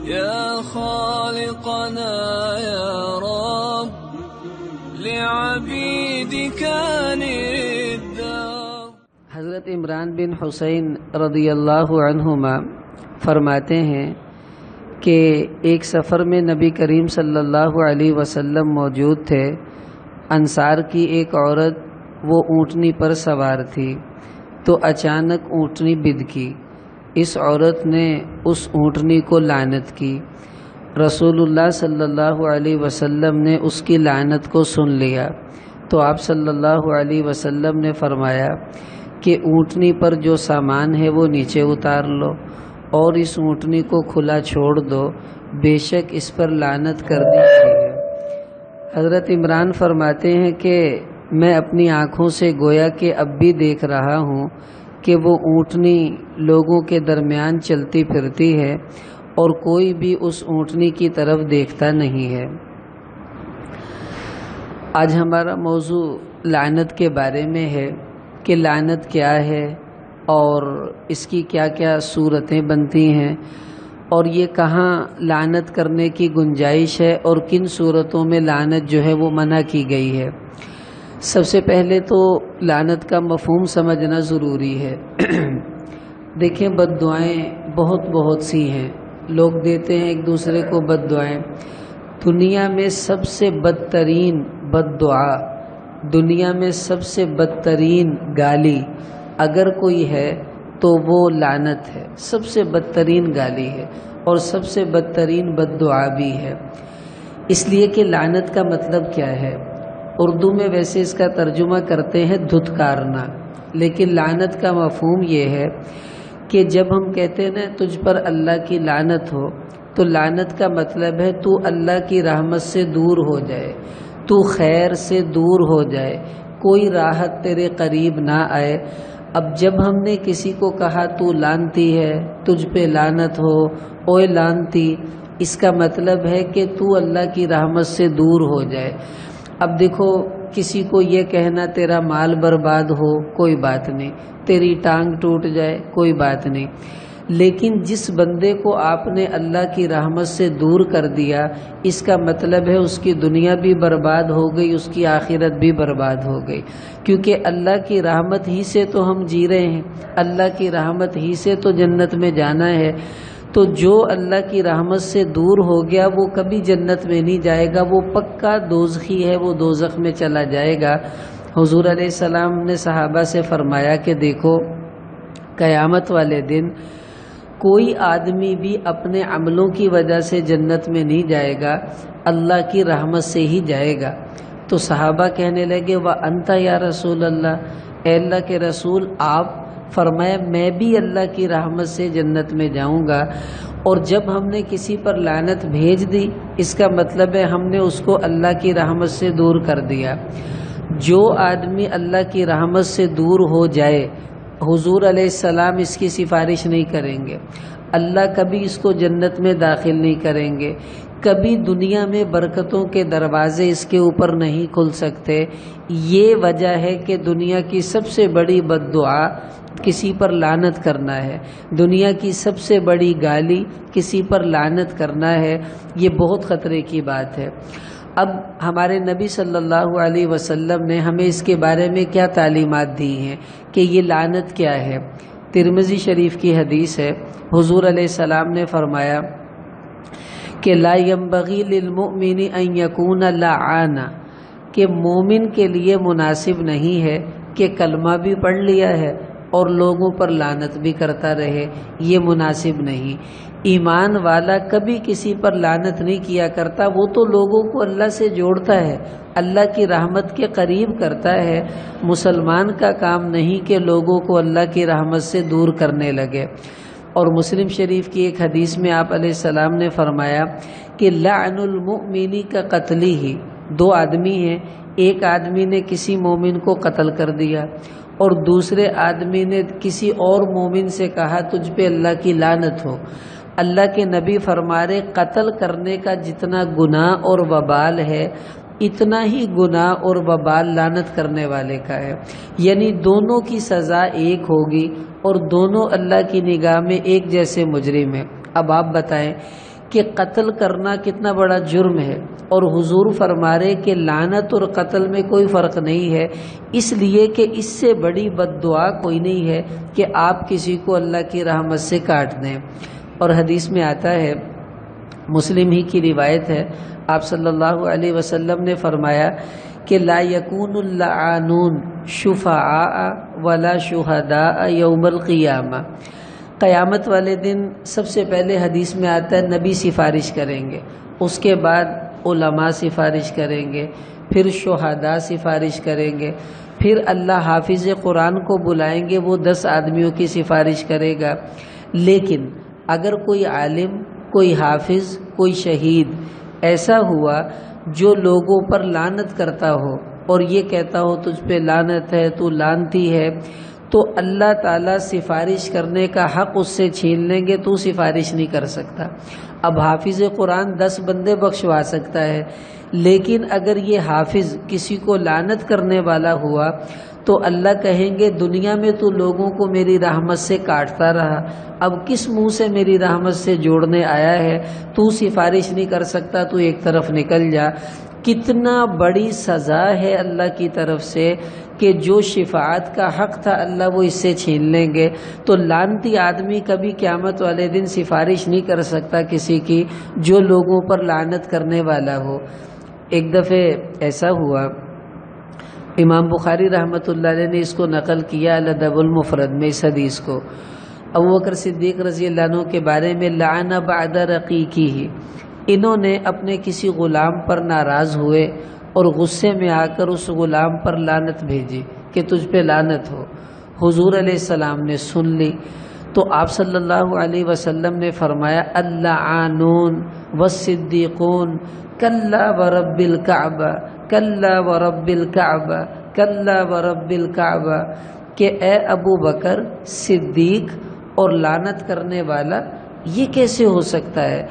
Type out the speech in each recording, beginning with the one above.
يا خالقنا يا رب لعبيدك ندا. حضرت عمران بن حسین رضی اللہ عنہما فرماتے ہیں کہ ایک سفر میں نبی کریم صلی اللہ علیہ وسلم موجود تھے. انصار کی ایک عورت وہ اونٹنی پر سوار تھی تو اچانک اونٹنی بدکی. اس عورت نے اس اونٹنی کو لعنت کی. رسول اللہ صلی اللہ علیہ وسلم نے اس کی لعنت کو سن لیا تو آپ صلی اللہ علیہ وسلم نے فرمایا کہ اونٹنی پر جو سامان ہے وہ نیچے اتار لو اور اس اونٹنی کو کھلا چھوڑ دو، بے شک اس پر لعنت کر دی گئی ہے. حضرت عمران فرماتے ہیں کہ میں اپنی آنکھوں سے گویا کہ اب بھی دیکھ رہا ہوں کہ وہ اونٹنی لوگوں کے درمیان چلتی پھرتی ہے اور کوئی بھی اس اونٹنی کی طرف دیکھتا نہیں ہے. آج ہمارا موضوع لعنت کے بارے میں ہے کہ لعنت کیا ہے اور اس کی کیا کیا صورتیں بنتی ہیں اور یہ کہاں لعنت کرنے کی گنجائش ہے اور کن صورتوں میں لعنت جو ہے وہ منع کی گئی ہے. سب سے پہلے تو لعنت کا مفہوم سمجھنا ضروری ہے. دیکھیں بد دعائیں بہت سی ہیں، لوگ دیتے ہیں ایک دوسرے کو بد دعائیں. دنیا میں سب سے بدترین بد دعا، دنیا میں سب سے بدترین گالی اگر کوئی ہے تو وہ لعنت ہے. سب سے بدترین گالی ہے اور سب سے بدترین بد دعا بھی ہے. اس لیے کہ لعنت کا مطلب کیا ہے؟ اردو میں ویسے اس کا ترجمہ کرتے ہیں دھتکارنا، لیکن لعنت کا مفہوم یہ ہے کہ جب ہم کہتے ہیں نا تجھ پر اللہ کی لعنت ہو، تو لعنت کا مطلب ہے تو اللہ کی رحمت سے دور ہو جائے، تو خیر سے دور ہو جائے، کوئی راحت تیرے قریب نہ آئے. اب جب ہم نے کسی کو کہا تو لعنتی ہے، تجھ پہ لعنت ہو، اوے لعنتی، اس کا مطلب ہے کہ تو اللہ کی رحمت سے دور ہو جائے. اب دیکھو کسی کو یہ کہنا تیرا مال برباد ہو کوئی بات نہیں، تیری ٹانگ ٹوٹ جائے کوئی بات نہیں، لیکن جس بندے کو آپ نے اللہ کی رحمت سے دور کر دیا، اس کا مطلب ہے اس کی دنیا بھی برباد ہو گئی، اس کی آخرت بھی برباد ہو گئی. کیونکہ اللہ کی رحمت ہی سے تو ہم جی رہے ہیں، اللہ کی رحمت ہی سے تو جنت میں جانا ہے. تو جو اللہ کی رحمت سے دور ہو گیا وہ کبھی جنت میں نہیں جائے گا، وہ پکا دوزخی ہے، وہ دوزخ میں چلا جائے گا. حضور علیہ السلام نے صحابہ سے فرمایا کہ دیکھو قیامت والے دن کوئی آدمی بھی اپنے عملوں کی وجہ سے جنت میں نہیں جائے گا، اللہ کی رحمت سے ہی جائے گا. تو صحابہ کہنے لگے وَأَنْتَ یا رسول اللہ، اے اللہ کے رسول آپ. فرمایا میں بھی اللہ کی رحمت سے جنت میں جاؤں گا. اور جب ہم نے کسی پر لعنت بھیج دی، اس کا مطلب ہے ہم نے اس کو اللہ کی رحمت سے دور کر دیا. جو آدمی اللہ کی رحمت سے دور ہو جائے، حضور علیہ السلام اس کی سفارش نہیں کریں گے، اللہ کبھی اس کو جنت میں داخل نہیں کریں گے، کبھی دنیا میں برکتوں کے دروازے اس کے اوپر نہیں کھل سکتے. یہ وجہ ہے کہ دنیا کی سب سے بڑی بد دعا کسی پر لعنت کرنا ہے، دنیا کی سب سے بڑی گالی کسی پر لعنت کرنا ہے. یہ بہت خطرے کی بات ہے. اب ہمارے نبی صلی اللہ علیہ وسلم نے ہمیں اس کے بارے میں کیا تعلیمات دی ہیں کہ یہ لعنت کیا ہے. ترمذی شریف کی حدیث ہے، حضور علیہ السلام نے فرمایا کہ لا ينبغي للمؤمن ان يكون لعانا، کہ مومن کے لیے مناسب نہیں ہے کہ کلمہ بھی پڑھ لیا ہے اور لوگوں پر لعنت بھی کرتا رہے، یہ مناسب نہیں. ایمان والا کبھی کسی پر لعنت نہیں کیا کرتا، وہ تو لوگوں کو اللہ سے جوڑتا ہے، اللہ کی رحمت کے قریب کرتا ہے. مسلمان کا کام نہیں کہ لوگوں کو اللہ کی رحمت سے دور کرنے لگے. اور مسلم شریف کی ایک حدیث میں آپ علیہ السلام نے فرمایا کہ لعن المؤمن کا قتلی ہی. دو آدمی ہیں، ایک آدمی نے کسی مومن کو قتل کر دیا اور دوسرے آدمی نے کسی اور مومن سے کہا تجھ پہ اللہ کی لعنت ہو. اللہ کے نبی فرما رہے قتل کرنے کا جتنا گناہ اور وبال ہے اتنا ہی گناہ اور وبال لعنت کرنے والے کا ہے. یعنی دونوں کی سزا ایک ہوگی اور دونوں اللہ کی نگاہ میں ایک جیسے مجرم ہیں. اب آپ بتائیں کہ قتل کرنا کتنا بڑا جرم ہے، اور حضور فرما رہے کہ لعنت اور قتل میں کوئی فرق نہیں ہے، اس لیے کہ اس سے بڑی بد دعا کوئی نہیں ہے کہ آپ کسی کو اللہ کی رحمت سے کاٹ دیں۔ اور حدیث میں آتا ہے، مسلم ہی کی روایت ہے، آپ صلی اللہ علیہ وسلم نے فرمایا کہ لا یکون اللعانون شفعاء ولا شہداء یوم القیامہ، قیامت والے دن سب سے پہلے حدیث میں آتا ہے نبی سفارش کریں گے، اس کے بعد علماء سفارش کریں گے، پھر شہداء سفارش کریں گے، پھر اللہ حافظ قرآن کو بلائیں گے، وہ 10 آدمیوں کی سفارش کرے گا۔ لیکن اگر کوئی عالم، کوئی حافظ، کوئی شہید ایسا ہوا جو لوگوں پر لعنت کرتا ہو اور یہ کہتا ہو تجھ پہ لعنت ہے، تو لعنتی ہے، تو اللہ تعالیٰ سفارش کرنے کا حق اس سے چھین لیں گے، تو سفارش نہیں کر سکتا۔ اب حافظ قرآن 10 بندے بخشوا سکتا ہے، لیکن اگر یہ حافظ کسی کو لعنت کرنے والا ہوا تو اللہ کہیں گے دنیا میں تو لوگوں کو میری رحمت سے کاٹتا رہا، اب کس منہ سے میری رحمت سے جوڑنے آیا ہے، تو سفارش نہیں کر سکتا، تو ایک طرف نکل جا۔ کتنا بڑی سزا ہے اللہ کی طرف سے کہ جو شفاعت کا حق تھا اللہ وہ اس سے چھین لیں گے۔ تو لعنتی آدمی کبھی قیامت والے دن سفارش نہیں کر سکتا کسی کی جو لوگوں پر لعنت کرنے والا ہو۔ ایک دفعہ ایسا ہوا، امام بخاری رحمۃ اللہ علیہ نے اس کو نقل کیا الادب المفرد میں، اس حدیث کو۔ ابوبکر صدیق رضی اللہ عنہ کے بارے میں لعن بعد رقیقہ، انہوں نے اپنے کسی غلام پر ناراض ہوئے اور غصے میں آ کر اس غلام پر لعنت بھیجی کہ تجھ پہ لعنت ہو۔ حضور علیہ السلام نے سن لی تو آپ صلی اللہ علیہ وسلم نے فرمایا اللعانون والصدیقون کلا ورب الکعبہ، کلا ورب الکعبہ، کلا ورب الکعبہ، کہ اے ابو بکر صدیق اور لعنت کرنے والا یہ کیسے ہو سکتا ہے؟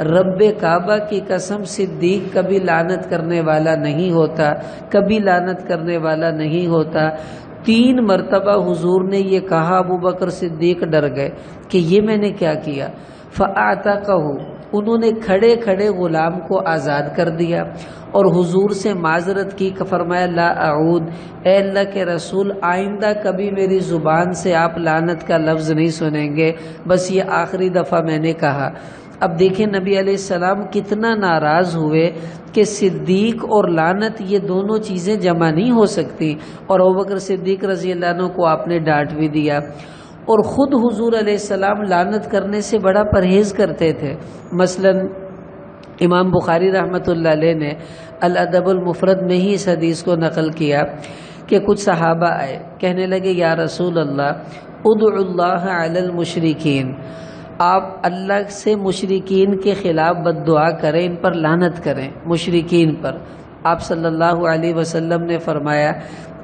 رب کعبہ کی قسم صدیق کبھی لعنت کرنے والا نہیں ہوتا، کبھی لعنت کرنے والا نہیں ہوتا۔ 3 مرتبہ حضور نے یہ کہا، ابو بکر صدیق ڈر گئے کہ یہ میں نے کیا کیا۔ فاعتقہ، انہوں نے کھڑے کھڑے غلام کو آزاد کر دیا اور حضور سے معذرت کی، فرمایا لا اعود، اے اللہ کے رسول آئندہ کبھی میری زبان سے آپ لعنت کا لفظ نہیں سنیں گے، بس یہ آخری دفعہ میں نے کہا۔ اب دیکھیں نبی علیہ السلام کتنا ناراض ہوئے کہ صدیق اور لعنت یہ دونوں چیزیں جمع نہیں ہو سکتی، اور ابوبکر صدیق رضی اللہ عنہ کو آپ نے ڈانٹ بھی دیا۔ اور خود حضور علیہ السلام لعنت کرنے سے بڑا پرہیز کرتے تھے۔ مثلا امام بخاری رحمۃ اللہ علیہ نے الادب المفرد میں ہی اس حدیث کو نقل کیا کہ کچھ صحابہ آئے، کہنے لگے یا رسول اللہ ادعو اللہ علی المشرکین، آپ اللہ سے مشرکین کے خلاف بد دعا کریں، ان پر لعنت کریں، مشرکین پر۔ آپ صلی اللہ علیہ وسلم نے فرمایا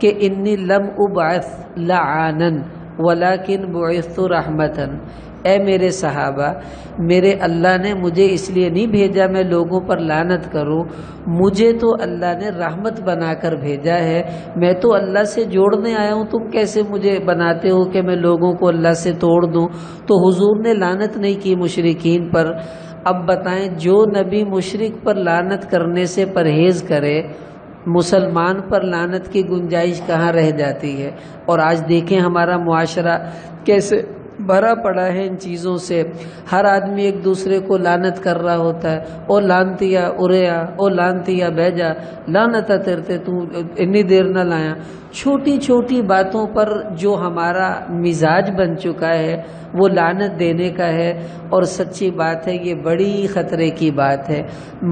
کہ انی لم ابعث لعانا ولیکن بعثت رحمتا، اے میرے صحابہ، میرے اللہ نے مجھے اس لیے نہیں بھیجا میں لوگوں پر لعنت کروں، مجھے تو اللہ نے رحمت بنا کر بھیجا ہے، میں تو اللہ سے جوڑنے آیا ہوں، تم کیسے مجھے بناتے ہو کہ میں لوگوں کو اللہ سے توڑ دوں؟ تو حضور نے لعنت نہیں کی مشرکین پر۔ اب بتائیں جو نبی مشرک پر لعنت کرنے سے پرہیز کرے، مسلمان پر لعنت کی گنجائش کہاں رہ جاتی ہے؟ اور آج دیکھیں ہمارا معاشرہ کیسے بھرا پڑا ہے ان چیزوں سے، ہر آدمی ایک دوسرے کو لعنت کر رہا ہوتا ہے، او لانتیا اریا، او لانتیا بیجا، لعنت تیرتے تو اتنی دیر نہ لایا۔ چھوٹی چھوٹی باتوں پر جو ہمارا مزاج بن چکا ہے وہ لعنت دینے کا ہے، اور سچی بات ہے یہ بڑی خطرے کی بات ہے۔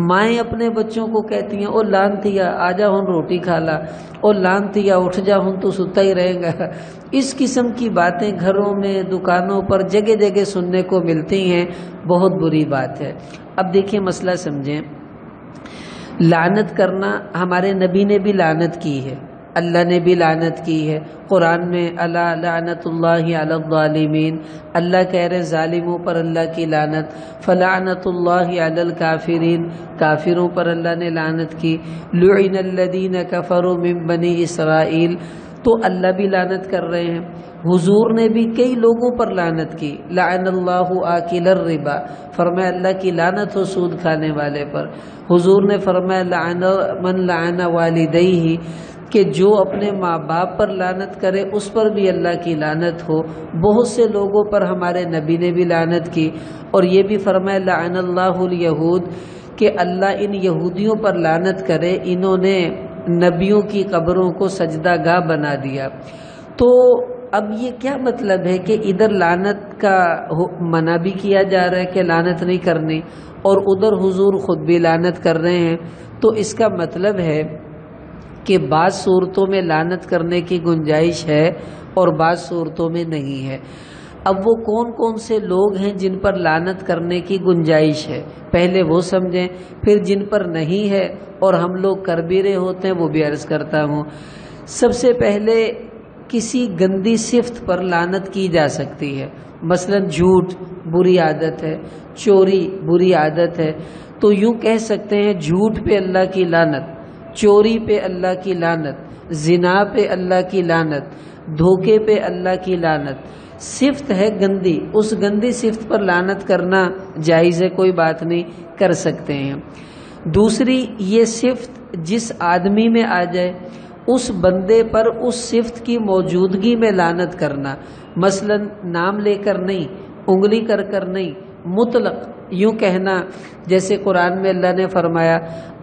مائیں اپنے بچوں کو کہتی ہیں او لانتیا آجا ہن روٹی کھا لا، او لانتیا اٹھ جا ہن تو ستا ہی رہے گا۔ اس قسم کی باتیں گھروں میں، دکانوں پر، جگہ جگہ سننے کو ملتی ہیں، بہت بری بات ہے۔ اب دیکھیں مسئلہ سمجھیں، لعنت کرنا ہمارے نبی نے بھی لعنت کی ہے، اللہ نے بھی لعنت کی ہے۔ قرآن میں الا لعنت اللہ علی الظالمین، اللہ کہہ رہے ظالموں پر اللہ کی لعنت، فلعنت اللہ علی الکافرین، کافروں پر اللہ نے لعنت کی۔ لعن الذین کفروا من بنی اسرائیل، تو اللہ بھی لعنت کر رہے ہیں۔ حضور نے بھی کئی لوگوں پر لعنت کی، لعن اللہ آکل الربا، فرمایا اللہ کی لعنت ہو سود کھانے والے پر۔ حضور نے فرمایا لعن من لعن والدیہ، کہ جو اپنے ماں باپ پر لعنت کرے اس پر بھی اللہ کی لعنت ہو۔ بہت سے لوگوں پر ہمارے نبی نے بھی لعنت کی، اور یہ بھی فرمایا لعن اللہ الیہود، کہ اللہ ان یہودیوں پر لعنت کرے، انہوں نے نبیوں کی قبروں کو سجدہ گاہ بنا دیا۔ تو اب یہ کیا مطلب ہے کہ ادھر لعنت کا منع بھی کیا جا رہا ہے کہ لعنت نہیں کرنی، اور ادھر حضور خود بھی لعنت کر رہے ہیں؟ تو اس کا مطلب ہے کہ بعض صورتوں میں لعنت کرنے کی گنجائش ہے اور بعض صورتوں میں نہیں ہے۔ اب وہ کون کون سے لوگ ہیں جن پر لعنت کرنے کی گنجائش ہے، پہلے وہ سمجھیں، پھر جن پر نہیں ہے اور ہم لوگ کر بھی رہے ہوتے ہیں وہ بھی عرض کرتا ہوں۔ سب سے پہلے کسی گندی صفت پر لعنت کی جا سکتی ہے، مثلا جھوٹ بری عادت ہے، چوری بری عادت ہے، تو یوں کہہ سکتے ہیں جھوٹ پہ اللہ کی لعنت، چوری پہ اللہ کی لعنت، زنا پہ اللہ کی لعنت، دھوکے پہ اللہ کی لعنت۔ صفت ہے گندی، اس گندی صفت پر لعنت کرنا جائز ہے، کوئی بات نہیں، کر سکتے ہیں۔ دوسری، یہ صفت جس آدمی میں آ جائے اس بندے پر اس صفت کی موجودگی میں لعنت کرنا، مثلا نام لے کر نہیں، انگلی کر کر نہیں، مطلق یوں کہنا، جیسے قرآن میں اللہ نے فرمایا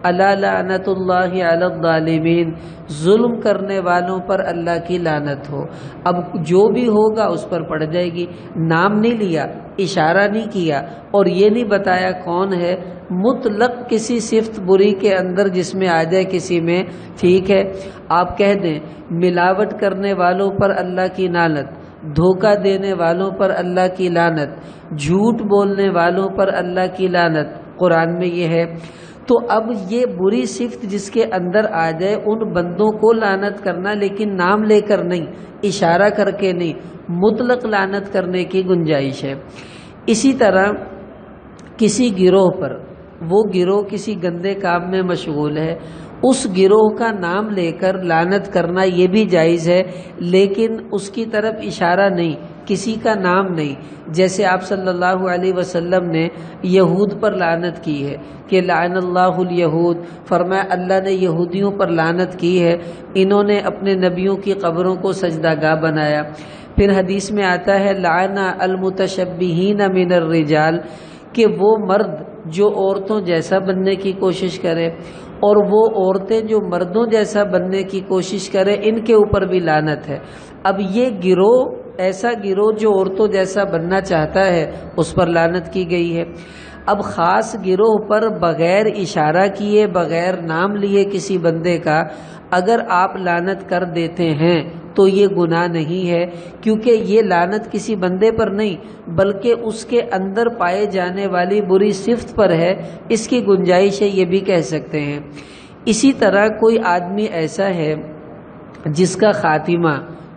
الا لعنت اللہ علی الظالمین، ظلم کرنے والوں پر اللہ کی لعنت ہو۔ اب جو بھی ہوگا اس پر پڑ جائے گی، نام نہیں لیا، اشارہ نہیں کیا، اور یہ نہیں بتایا کون ہے، مطلق کسی صفت بری کے اندر جس میں آ جائے کسی میں، ٹھیک ہے۔ آپ کہہ دیں ملاوٹ کرنے والوں پر اللہ کی لعنت، دھوکہ دینے والوں پر اللہ کی لعنت، جھوٹ بولنے والوں پر اللہ کی لعنت، قرآن میں یہ ہے۔ تو اب یہ بری صفت جس کے اندر آ جائے ان بندوں کو لعنت کرنا، لیکن نام لے کر نہیں، اشارہ کر کے نہیں، مطلق لعنت کرنے کی گنجائش ہے۔ اسی طرح کسی گروہ پر، وہ گروہ کسی گندے کام میں مشغول ہے، اس گروہ کا نام لے کر لعنت کرنا یہ بھی جائز ہے، لیکن اس کی طرف اشارہ نہیں، کسی کا نام نہیں۔ جیسے آپ صلی اللہ علیہ وسلم نے یہود پر لعنت کی ہے کہ لعن اللہ الیہود، فرمایا اللہ نے یہودیوں پر لعنت کی ہے، انہوں نے اپنے نبیوں کی قبروں کو سجدہ گاہ بنایا۔ پھر حدیث میں آتا ہے لعن المتشبہین من الرجال، کہ وہ مرد جو عورتوں جیسا بننے کی کوشش کرے اور وہ عورتیں جو مردوں جیسا بننے کی کوشش کرے، ان کے اوپر بھی لعنت ہے۔ اب یہ گروہ، ایسا گروہ جو عورتوں جیسا بننا چاہتا ہے، اس پر لعنت کی گئی ہے۔ اب خاص گروہ پر بغیر اشارہ کیے، بغیر نام لیے کسی بندے کا اگر آپ لعنت کر دیتے ہیں تو یہ گناہ نہیں ہے، کیونکہ یہ لعنت کسی بندے پر نہیں بلکہ اس کے اندر پائے جانے والی بری صفت پر ہے، اس کی گنجائش ہے، یہ بھی کہہ سکتے ہیں۔ اسی طرح کوئی آدمی ایسا ہے جس کا خاتمہ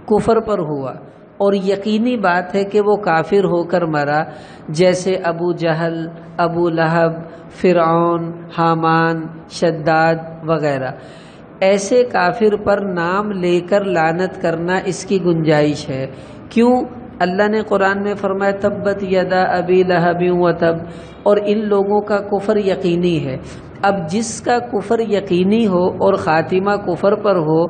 کفر پر ہوا اور یقینی بات ہے کہ وہ کافر ہو کر مرا، جیسے ابو جہل، ابو لہب، فرعون، حامان، شداد وغیرہ، ایسے کافر پر نام لے کر لعنت کرنا اس کی گنجائش ہے۔ کیوں؟ اللہ نے قرآن میں فرمایا تبت یدا ابی لہب وتب، اور ان لوگوں کا کفر یقینی ہے۔ اب جس کا کفر یقینی ہو اور خاتمہ کفر پر ہو،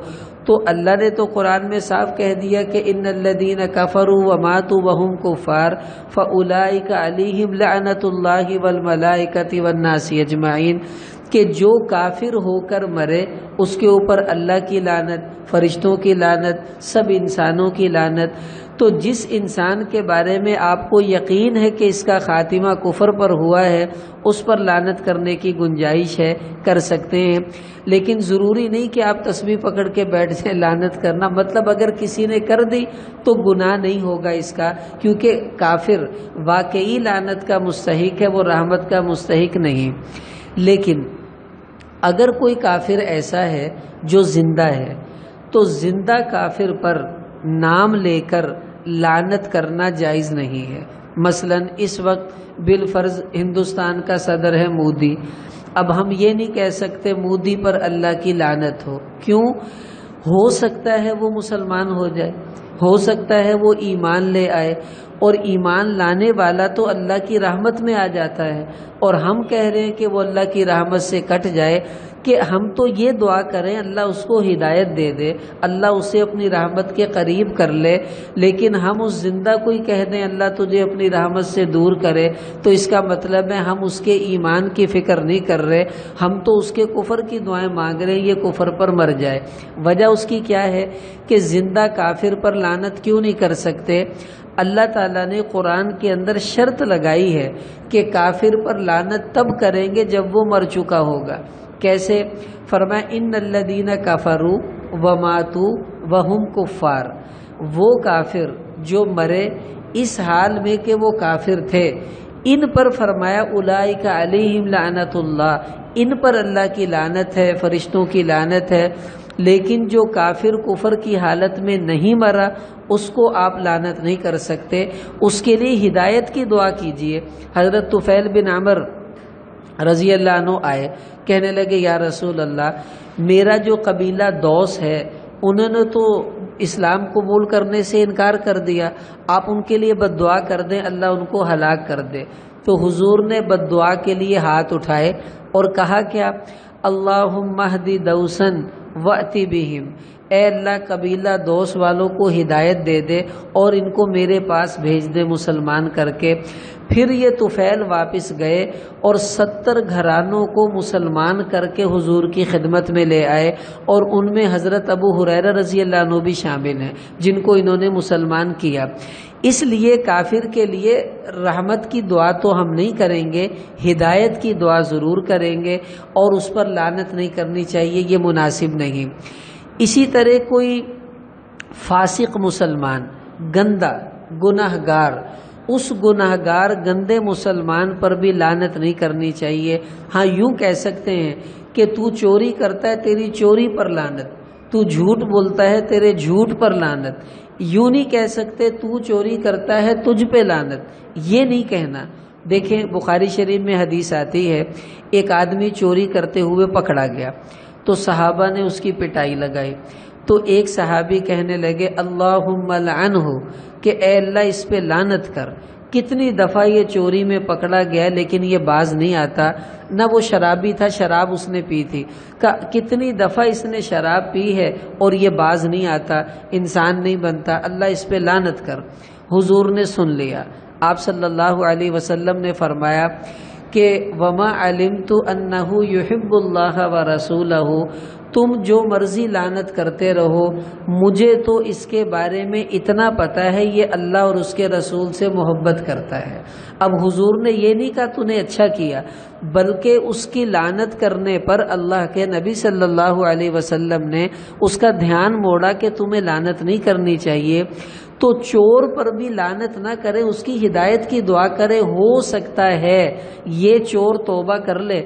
تو اللہ نے تو قرآن میں صاف کہہ دیا کہ ان الذین کفروا وماتوا وهم کفار فاولئک علیہم لعنت اللہ والملائکۃ والناس اجمعین، کہ جو کافر ہو کر مرے اس کے اوپر اللہ کی لعنت، فرشتوں کی لعنت، سب انسانوں کی لعنت۔ تو جس انسان کے بارے میں آپ کو یقین ہے کہ اس کا خاتمہ کفر پر ہوا ہے، اس پر لعنت کرنے کی گنجائش ہے، کر سکتے ہیں، لیکن ضروری نہیں کہ آپ تسبیح پکڑ کے بیٹھ جائیں لعنت کرنا۔ مطلب اگر کسی نے کر دی تو گناہ نہیں ہوگا اس کا، کیونکہ کافر واقعی لعنت کا مستحق ہے، وہ رحمت کا مستحق نہیں۔ لیکن اگر کوئی کافر ایسا ہے جو زندہ ہے، تو زندہ کافر پر نام لے کر لعنت کرنا جائز نہیں ہے۔ مثلا اس وقت بالفرض ہندوستان کا صدر ہے مودی، اب ہم یہ نہیں کہہ سکتے مودی پر اللہ کی لعنت ہو۔ کیوں؟ ہو سکتا ہے وہ مسلمان ہو جائے، ہو سکتا ہے وہ ایمان لے آئے، اور ایمان لانے والا تو اللہ کی رحمت میں آ جاتا ہے، اور ہم کہہ رہے ہیں کہ وہ اللہ کی رحمت سے کٹ جائے، کہ ہم تو یہ دعا کریں اللہ اس کو ہدایت دے دے، اللہ اسے اپنی رحمت کے قریب کر لے، لیکن ہم اس زندہ کو ہی کہہ دیں اللہ تجھے اپنی رحمت سے دور کرے، تو اس کا مطلب ہے ہم اس کے ایمان کی فکر نہیں کر رہے، ہم تو اس کے کفر کی دعائیں مانگ رہے ہیں یہ کفر پر مر جائے۔ وجہ اس کی کیا ہے کہ زندہ کافر پر لعنت کیوں نہیں کر سکتے؟ اللہ تعالیٰ نے قرآن کے اندر شرط لگائی ہے کہ کافر پر لعنت تب کریں گے جب وہ مر چکا ہوگا۔ کیسے؟ فرمایا ان الذین کفروا وماتوا وہم کفار، وہ کافر جو مرے اس حال میں کہ وہ کافر تھے، ان پر فرمایا اولئک علیہم لعنت اللہ، ان پر اللہ کی لعنت ہے، فرشتوں کی لعنت ہے، لیکن جو کافر کفر کی حالت میں نہیں مرا اس کو آپ لعنت نہیں کر سکتے، اس کے لیے ہدایت کی دعا کیجئے۔ حضرت طفیل بن عمر رضی اللہ عنہ آئے، کہنے لگے یا رسول اللہ میرا جو قبیلہ دوس ہے انہوں نے تو اسلام قبول کرنے سے انکار کر دیا، آپ ان کے لیے بد دعا کر دیں اللہ ان کو ہلاک کر دے۔ تو حضور نے بد دعا کے لیے ہاتھ اٹھائے اور کہا کیا؟ اللہم اہدی دوسن وأتی بہم، اے اللہ قبیلہ دوس والوں کو ہدایت دے دے اور ان کو میرے پاس بھیج دے مسلمان کر کے۔ پھر یہ طفیل واپس گئے اور 70 گھرانوں کو مسلمان کر کے حضور کی خدمت میں لے آئے، اور ان میں حضرت ابو ہریرہ رضی اللہ عنہ بھی شامل ہیں جن کو انہوں نے مسلمان کیا۔ اس لیے کافر کے لیے رحمت کی دعا تو ہم نہیں کریں گے، ہدایت کی دعا ضرور کریں گے، اور اس پر لعنت نہیں کرنی چاہیے، یہ مناسب نہیں۔ اسی طرح کوئی فاسق مسلمان، گندا گناہگار، اس گناہگار گندے مسلمان پر بھی لعنت نہیں کرنی چاہیے۔ ہاں یوں کہہ سکتے ہیں کہ تو چوری کرتا ہے تیری چوری پر لعنت، تو جھوٹ بولتا ہے تیرے جھوٹ پر لعنت، یوں نہیں کہہ سکتے تو چوری کرتا ہے تجھ پہ لعنت، یہ نہیں کہنا۔ دیکھیں بخاری شریف میں حدیث آتی ہے ایک آدمی چوری کرتے ہوئے پکڑا گیا تو صحابہ نے اس کی پٹائی لگائی، تو ایک صحابی کہنے لگے اللہم لعنہ، کہ اے اللہ اس پہ لعنت کر۔ کتنی دفعہ یہ چوری میں پکڑا گیا لیکن یہ باز نہیں آتا، نہ وہ شرابی تھا شراب اس نے پی تھی، کتنی دفعہ اس نے شراب پی ہے اور یہ باز نہیں آتا، انسان نہیں بنتا، اللہ اس پہ لعنت کر۔ حضور نے سن لیا، آپ صلی اللہ علیہ وسلم نے فرمایا کہ وما علمت انہ یحب اللہ ورسولہ، تم جو مرضی لعنت کرتے رہو، مجھے تو اس کے بارے میں اتنا پتہ ہے یہ اللہ اور اس کے رسول سے محبت کرتا ہے۔ اب حضور نے یہ نہیں کہا تو نے اچھا کیا، بلکہ اس کی لعنت کرنے پر اللہ کے نبی صلی اللہ علیہ وسلم نے اس کا دھیان موڑا کہ تمہیں لعنت نہیں کرنی چاہیے۔ تو چور پر بھی لعنت نہ کرے، اس کی ہدایت کی دعا کرے، ہو سکتا ہے یہ چور توبہ کر لے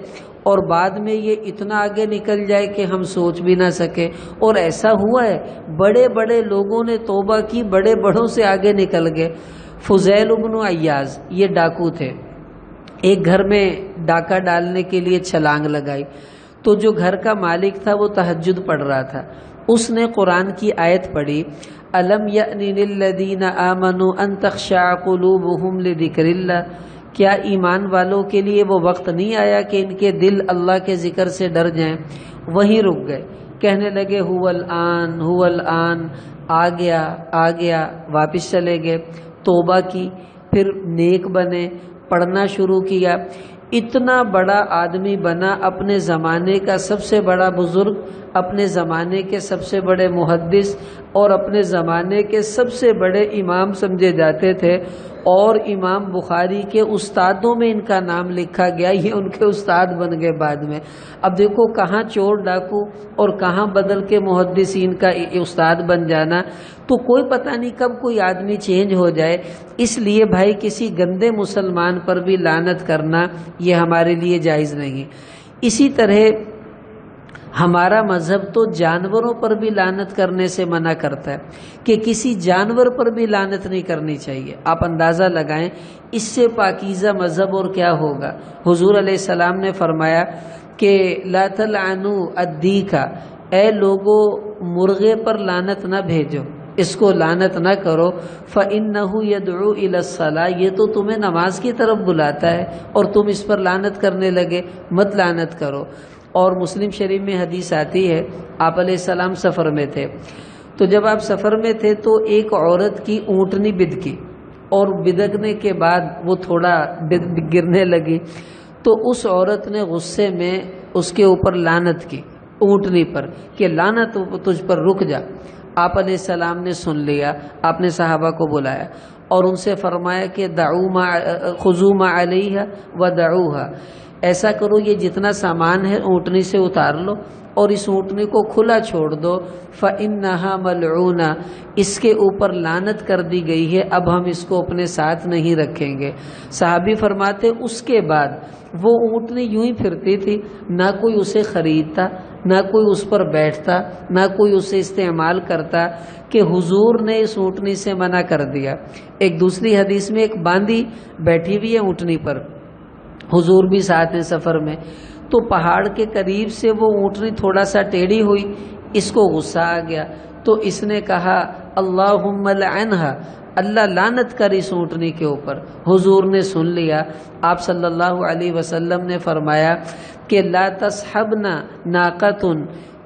اور بعد میں یہ اتنا آگے نکل جائے کہ ہم سوچ بھی نہ سکے، اور ایسا ہوا ہے بڑے بڑے لوگوں نے توبہ کی، بڑے بڑوں سے آگے نکل گئے۔ فضیل بن عیاض یہ ڈاکو تھے، ایک گھر میں ڈاکہ ڈالنے کے لیے چھلانگ لگائی، تو جو گھر کا مالک تھا وہ تہجد پڑھ رہا تھا، اس نے قرآن کی آیت پڑھی الم یأن للذین آمنوا ان تخشع قلوبہم لذکر اللہ، کیا ایمان والوں کے لیے وہ وقت نہیں آیا کہ ان کے دل اللہ کے ذکر سے ڈر جائیں؟ وہیں رک گئے، کہنے لگے هو الآن، آ گیا، واپس چلے گئے، توبہ کی، پھر نیک بنے، پڑھنا شروع کیا، اتنا بڑا آدمی بنا، اپنے زمانے کا سب سے بڑا بزرگ، اپنے زمانے کے سب سے بڑے محدث اور اپنے زمانے کے سب سے بڑے امام سمجھے جاتے تھے، اور امام بخاری کے استادوں میں ان کا نام لکھا گیا، یہ ان کے استاد بن گئے بعد میں۔ اب دیکھو کہاں چور ڈاکو اور کہاں بدل کے محدثین کا استاد بن جانا، تو کوئی پتہ نہیں کب کوئی آدمی چینج ہو جائے۔ اس لیے بھائی کسی گندے مسلمان پر بھی لعنت کرنا یہ ہمارے لیے جائز نہیں۔ اسی طرح ہمارا مذہب تو جانوروں پر بھی لعنت کرنے سے منع کرتا ہے کہ کسی جانور پر بھی لعنت نہیں کرنی چاہیے۔ آپ اندازہ لگائیں اس سے پاکیزہ مذہب اور کیا ہوگا۔ حضور علیہ السلام نے فرمایا کہ لا تلعنوا الدیک، اے لوگو مرغے پر لعنت نہ بھیجو، اس کو لعنت نہ کرو، فَإِنَّهُ يَدْعُو إِلَى الصَّلَاةِ، یہ تو تمہیں نماز کی طرف بلاتا ہے اور تم اس پر لعنت کرنے لگے، مت لعنت کرو۔ اور مسلم شریف میں حدیث آتی ہے، آپ علیہ السلام سفر میں تھے، تو جب آپ سفر میں تھے تو ایک عورت کی اونٹنی بدکی، اور بدکنے کے بعد وہ تھوڑا گرنے لگی، تو اس عورت نے غصے میں اس کے اوپر لعنت کی اونٹنی پر کہ لعنت تجھ پر، رک جا۔ آپ علیہ السلام نے سن لیا، آپ نے صحابہ کو بلایا اور ان سے فرمایا کہ خذوا ما علیہ ودعوها، ایسا کرو یہ جتنا سامان ہے اونٹنی سے اتار لو اور اس اونٹنی کو کھلا چھوڑ دو، فإنها ملعونہ، اس کے اوپر لعنت کر دی گئی ہے، اب ہم اس کو اپنے ساتھ نہیں رکھیں گے۔ صحابی فرماتے اس کے بعد وہ اونٹنی یوں ہی پھرتی تھی، نہ کوئی اسے خریدتا، نہ کوئی اس پر بیٹھتا، نہ کوئی اسے استعمال کرتا، کہ حضور نے اس اونٹنی سے منع کر دیا۔ ایک دوسری حدیث میں ایک باندی بیٹھی ہوئی ہے اونٹنی پر، حضور بھی ساتھ ہیں سفر میں، تو پہاڑ کے قریب سے وہ اونٹنی تھوڑا سا ٹیڑھی ہوئی، اس کو غصہ آ گیا تو اس نے کہا اللہم لعنہا، اللہ لعنت کر اس اونٹنی کے اوپر۔ حضور نے سن لیا، آپ صلی اللہ علیہ وسلم نے فرمایا کہ لا تصحبنا ناقۃ،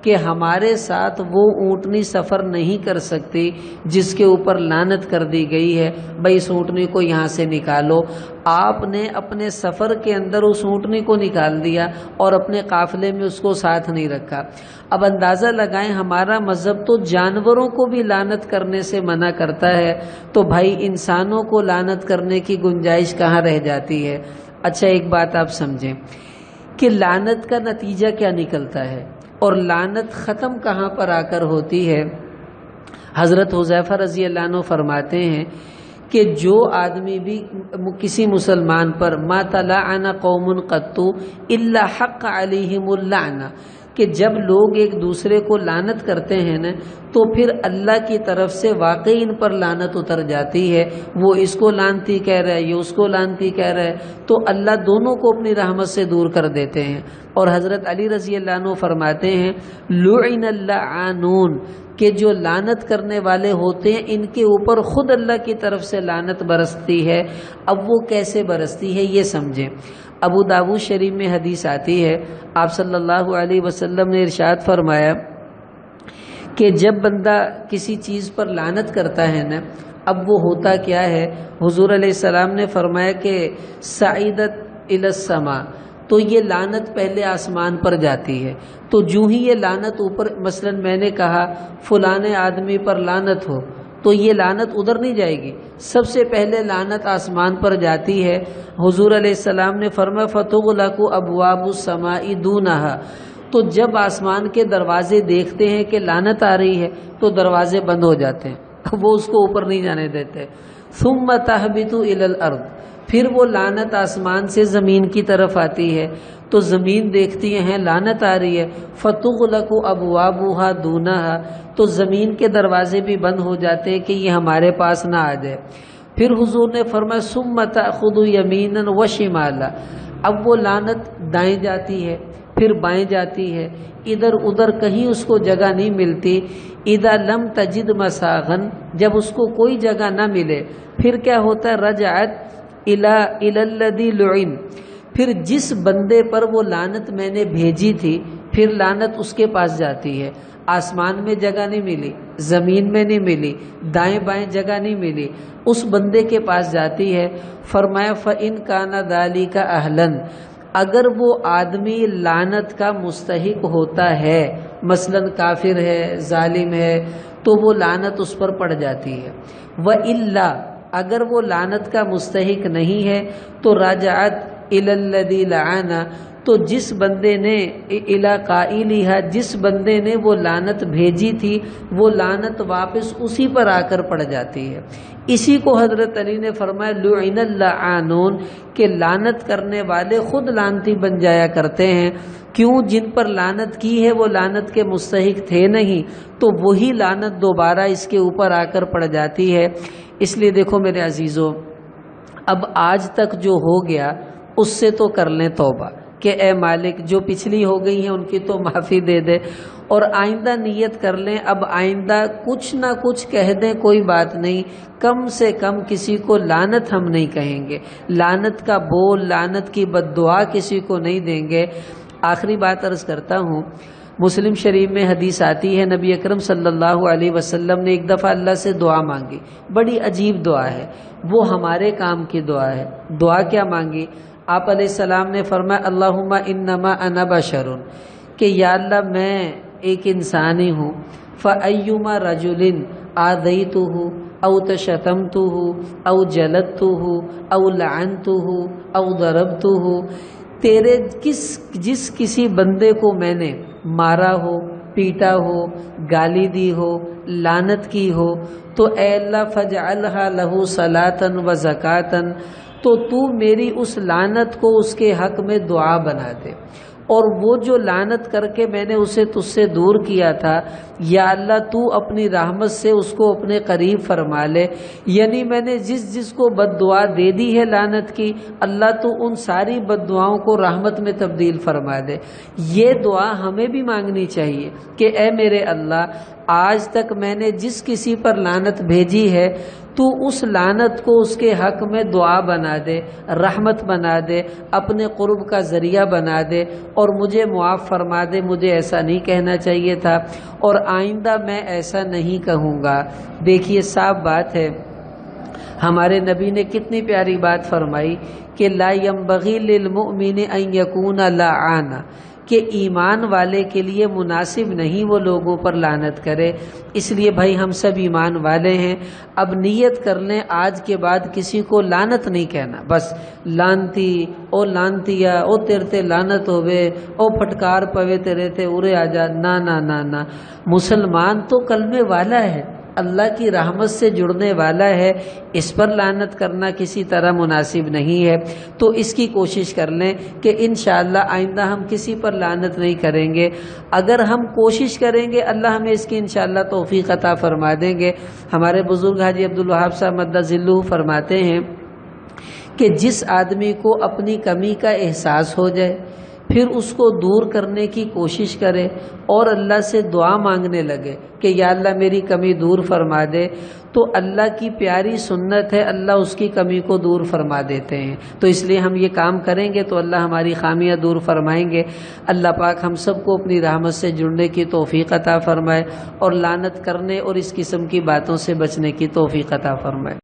کہ ہمارے ساتھ وہ اونٹنی سفر نہیں کر سکتی جس کے اوپر لعنت کر دی گئی ہے، بھائی اس اونٹنی کو یہاں سے نکالو۔ آپ نے اپنے سفر کے اندر اس اونٹنی کو نکال دیا اور اپنے قافلے میں اس کو ساتھ نہیں رکھا۔ اب اندازہ لگائیں، ہمارا مذہب تو جانوروں کو بھی لعنت کرنے سے منع کرتا ہے، تو بھائی انسانوں کو لعنت کرنے کی گنجائش کہاں رہ جاتی ہے؟ اچھا ایک بات آپ سمجھیں کہ لعنت کا نتیجہ کیا نکلتا ہے اور لعنت ختم کہاں پر آ کر ہوتی ہے۔ حضرت حذیفہ رضی اللہ عنہ فرماتے ہیں کہ جو آدمی بھی کسی مسلمان پر ما تلعن قوم قط الا حق علیہم اللعنہ، کہ جب لوگ ایک دوسرے کو لعنت کرتے ہیں نا تو پھر اللہ کی طرف سے واقعی ان پر لعنت اتر جاتی ہے، وہ اس کو لعنتی کہہ رہا ہے، یہ اس کو لعنتی کہہ رہا ہے، تو اللہ دونوں کو اپنی رحمت سے دور کر دیتے ہیں۔ اور حضرت علی رضی اللہ عنہ فرماتے ہیں لعن اللعانون، کہ جو لعنت کرنے والے ہوتے ہیں ان کے اوپر خود اللہ کی طرف سے لعنت برستی ہے۔ اب وہ کیسے برستی ہے یہ سمجھیں۔ ابو داؤد شریف میں حدیث آتی ہے، آپ صلی اللہ علیہ وسلم نے ارشاد فرمایا کہ جب بندہ کسی چیز پر لعنت کرتا ہے نا، اب وہ ہوتا کیا ہے، حضور علیہ السلام نے فرمایا کہ صعیدت الی السماء، تو یہ لعنت پہلے آسمان پر جاتی ہے، تو جو ہی یہ لعنت اوپر، مثلا میں نے کہا فلانے آدمی پر لعنت ہو، تو یہ لعنت ادھر نہیں جائے گی، سب سے پہلے لعنت آسمان پر جاتی ہے۔ حضور علیہ السلام نے فرمایا فتغلق ابواب السماء دونہا، تو جب آسمان کے دروازے دیکھتے ہیں کہ لعنت آ رہی ہے تو دروازے بند ہو جاتے ہیں، وہ اس کو اوپر نہیں جانے دیتے۔ ثم تہبط الی الارض، پھر وہ لعنت آسمان سے زمین کی طرف آتی ہے، تو زمین دیکھتی ہیں لعنت آ رہی ہے، فتغلق ابوابها دونہا، تو زمین کے دروازے بھی بند ہو جاتے ہیں کہ یہ ہمارے پاس نہ آ جائے۔ پھر حضور نے فرمایا ثم تأخذ یمینا وشمالا، اب وہ لعنت دائیں جاتی ہے پھر بائیں جاتی ہے، ادھر ادھر کہیں اس کو جگہ نہیں ملتی۔ اذا لم تجد مساغن، جب اس کو کوئی جگہ نہ ملے پھر کیا ہوتا ہے، رجعت الی الذی لعن، پھر جس بندے پر وہ لعنت میں نے بھیجی تھی پھر لعنت اس کے پاس جاتی ہے۔ آسمان میں جگہ نہیں ملی، زمین میں نہیں ملی، دائیں بائیں جگہ نہیں ملی، اس بندے کے پاس جاتی ہے۔ فرمایا فَإِن كَانَ ذَلِكَ أَهْلًا، اگر وہ آدمی لعنت کا مستحق ہوتا ہے، مثلا کافر ہے، ظالم ہے، تو وہ لعنت اس پر پڑ جاتی ہے۔ وَإِلَّا، اگر وہ لعنت کا مستحق نہیں ہے تو رجعت الی الذی لعن، تو جس بندے نے الی قائلھا، جس بندے نے وہ لعنت بھیجی تھی وہ لعنت واپس اسی پر آ کر پڑ جاتی ہے۔ اسی کو حضرت علی نے فرمایا لعن اللعانون، کہ لعنت کرنے والے خود لعنتی بن جایا کرتے ہیں۔ کیوں؟ جن پر لعنت کی ہے وہ لعنت کے مستحق تھے نہیں، تو وہی لعنت دوبارہ اس کے اوپر آ کر پڑ جاتی ہے۔ اس لیے دیکھو میرے عزیزو، اب آج تک جو ہو گیا اس سے تو کر لیں توبہ، کہ اے مالک جو پچھلی ہو گئی ہیں ان کی تو معافی دے دے، اور آئندہ نیت کر لیں اب آئندہ کچھ نہ کچھ کہہ دیں کوئی بات نہیں، کم سے کم کسی کو لعنت ہم نہیں کہیں گے، لعنت کا بول، لعنت کی بد دعا کسی کو نہیں دیں گے۔ آخری بات عرض کرتا ہوں، مسلم شریف میں حدیث آتی ہے نبی اکرم صلی اللہ علیہ وسلم نے ایک دفعہ اللہ سے دعا مانگی، بڑی عجیب دعا ہے، وہ ہمارے کام کی دعا ہے۔ دعا کیا مانگی؟ آپ علیہ السلام نے فرمایا اللہم انما انا بشر، کہ یا اللہ میں ایک انسان ہی ہوں، فایما رجل آذیتہ او تشتمتہ او جلدتہ او لعنتہ او ضربتہ، تیرے جس کسی بندے کو میں نے مارا ہو، پیٹا ہو، گالی دی ہو، لعنت کی ہو، تو اے اللہ فجعلها له صلاۃ و زکاۃ، تو تو میری اس لعنت کو اس کے حق میں دعا بنا دے، اور وہ جو لعنت کر کے میں نے اسے تجھ سے دور کیا تھا یا اللہ تو اپنی رحمت سے اس کو اپنے قریب فرما لے، یعنی میں نے جس کو بد دعا دے دی ہے لعنت کی، اللہ تو ان ساری بد دعاؤں کو رحمت میں تبدیل فرما دے۔ یہ دعا ہمیں بھی مانگنی چاہیے کہ اے میرے اللہ، آج تک میں نے جس کسی پر لعنت بھیجی ہے تو اس لعنت کو اس کے حق میں دعا بنا دے، رحمت بنا دے، اپنے قرب کا ذریعہ بنا دے، اور مجھے معاف فرما دے، مجھے ایسا نہیں کہنا چاہیے تھا اور آئندہ میں ایسا نہیں کہوں گا۔ دیکھیے صاف بات ہے، ہمارے نبی نے کتنی پیاری بات فرمائی کہ لا ينبغي للمؤمن ان يكون لعانا، کہ ایمان والے کے لیے مناسب نہیں وہ لوگوں پر لعنت کرے۔ اس لیے بھائی ہم سب ایمان والے ہیں، اب نیت کر لیں آج کے بعد کسی کو لعنت نہیں کہنا، بس لانتی او لانتیا او تیرے تے لعنت ہوئے او پھٹکار پوے تیرے تے ارے آ جا، نا نا نا نا۔ مسلمان تو کلمے والا ہے، اللہ کی رحمت سے جڑنے والا ہے، اس پر لعنت کرنا کسی طرح مناسب نہیں ہے۔ تو اس کی کوشش کر لیں کہ انشاءاللہ آئندہ ہم کسی پر لعنت نہیں کریں گے۔ اگر ہم کوشش کریں گے اللہ ہمیں اس کی انشاءاللہ توفیق عطا فرما دیں گے۔ ہمارے بزرگ حاجی عبدالوہاب صاحب مدد ذلہ فرماتے ہیں کہ جس آدمی کو اپنی کمی کا احساس ہو جائے پھر اس کو دور کرنے کی کوشش کرے اور اللہ سے دعا مانگنے لگے کہ یا اللہ میری کمی دور فرما دے، تو اللہ کی پیاری سنت ہے اللہ اس کی کمی کو دور فرما دیتے ہیں۔ تو اس لیے ہم یہ کام کریں گے تو اللہ ہماری خامیاں دور فرمائیں گے۔ اللہ پاک ہم سب کو اپنی رحمت سے جڑنے کی توفیق عطا فرمائے اور لعنت کرنے اور اس قسم کی باتوں سے بچنے کی توفیق عطا فرمائے۔